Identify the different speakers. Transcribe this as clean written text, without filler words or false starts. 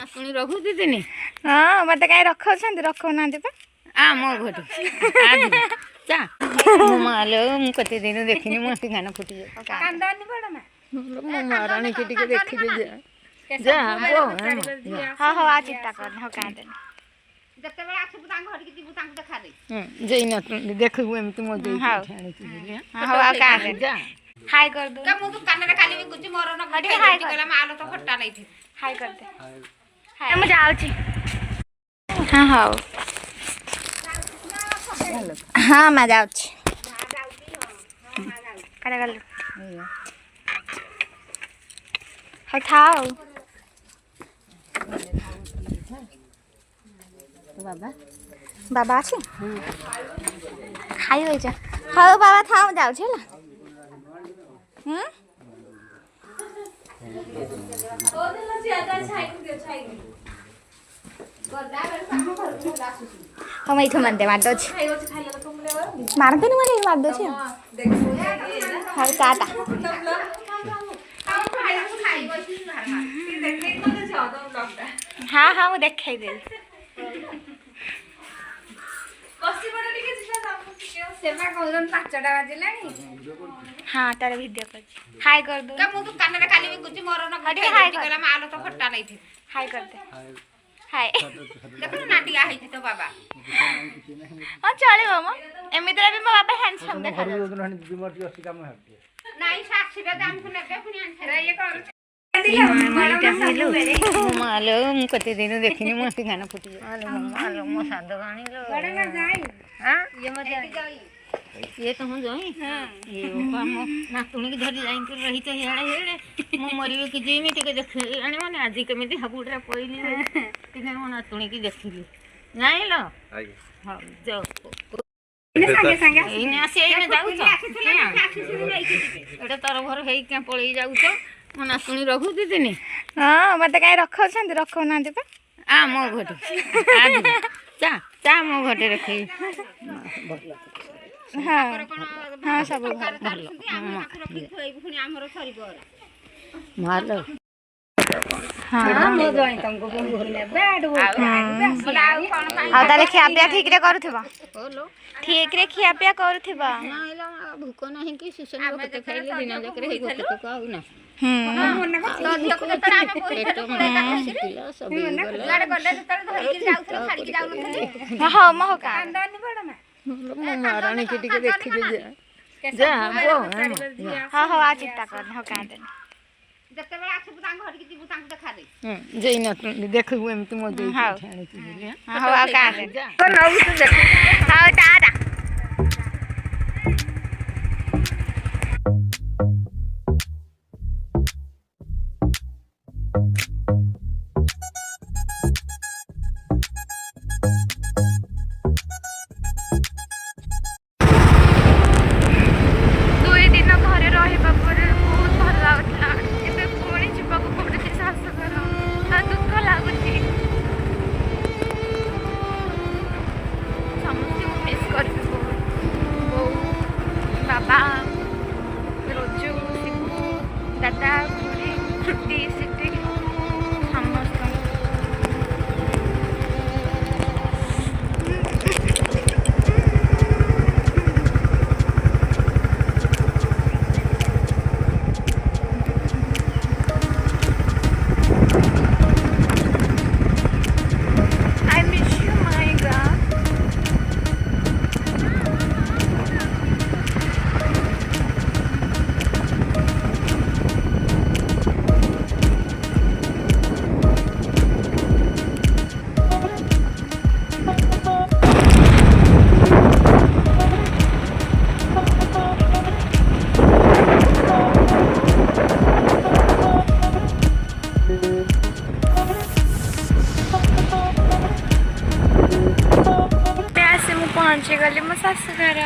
Speaker 1: नातुणी रघु दीदी
Speaker 2: हाँ मत कहीं रखा रखो ना
Speaker 1: आ मो घर चा मालो कते दिन देखनी मत गाना फुटी महाराणी के देखी जा
Speaker 2: हाँ हाँ आज चिंता कर हाँ कहीं देनी
Speaker 1: जई नातुणी देखबू एमती मो दे
Speaker 2: हाँ हाँ कहीं दे हाय कर दो
Speaker 3: का मु तो कान रे खाली गुची मोर न खटी हाय गला मालो तो फट्टा नहीं थी
Speaker 2: हाय कर दे हाय मैं जाऊ छी हाँ हाँ हाँ मैं जाऊ छी करे गल हाय खाओ
Speaker 1: बाबा
Speaker 2: बाबा छी खाई होई जा हाँ बाबा था मैं जाऊ छी ला हम इथो मानते मार दो मारते नहीं मारे मार दो हाँ टाटा हाँ हाँ मैं देख दे हाँ तार वीडियो कर हाय कर दो
Speaker 3: का मु तो कान रे खाली गुची मोर न खटी हाय गला मालो तो फट्टा नहीं थी
Speaker 2: हाय कर दे हाय
Speaker 3: देखो नाटिया है तो बाबा
Speaker 2: हाँ चले मामा एमितरा भी मो बाबा हैंडसम देखा
Speaker 3: नहीं साक्षी रे दाम सुने के पुनी आन ये कर
Speaker 1: मालो कते दिन देखनी मत गाना फुटी मालो मो साद गाणी लो
Speaker 3: बड़ा ना जाई
Speaker 1: हां
Speaker 3: ये मत जाई
Speaker 1: ये तो हूँ जाई ये मो नातुणी की धरी जाई कर रही तो हेड़े हेड़े मो मरियो कि जेमी टिके देखे आने माने आज केमिति हाबुडरा पइली टिके मो नातुणी की देखिली नाही लो हां जाओ
Speaker 3: संगे संगे
Speaker 1: एने आसी एने जाऊ तो एटा तार घर हेई के पळी जाऊ तो मो नातुणी रघु दीदी
Speaker 2: हाँ मत कहीं रखा रखो ना
Speaker 1: आ मो घर चा चा मो घर रखी
Speaker 2: हाँ हाँ सब
Speaker 1: भल
Speaker 3: पुनी हमरो सरीबो
Speaker 1: मालो
Speaker 2: हाँ
Speaker 3: मो जाई तुमको बोल ने बैड वो
Speaker 2: आ ताले खिया पिया ठीक रे करूथिबा
Speaker 1: बोलो
Speaker 2: ठीक रे खिया पिया करूथिबा
Speaker 1: नाइला भूख नहीं कि सुसन बकते खाइले दिन जकरे हे गोटे को आउ ना पेट में सिटिला सब
Speaker 3: गाड़ गले तो धरि के जाउ छाड़ी के जाउ नथले
Speaker 2: हाँ मो का
Speaker 3: खानदानी बड़ा में
Speaker 1: महाराणी के देखी जा
Speaker 2: हाँ हाँ आज चिंता कर हाँ कहीं देनी
Speaker 3: जते बेला आछे बुतांग घर के बुतांग देखा दे
Speaker 1: जई नातुणी देखबू एमती मो दे
Speaker 2: हाँ हाँ कहीं देनी
Speaker 3: तो नऊ तो देख
Speaker 2: हाँ टाटा बाबा रोजू शिबू दादा खुड़ी छुट्टी सिटी समस्त पहुँची गली मो शाशु घर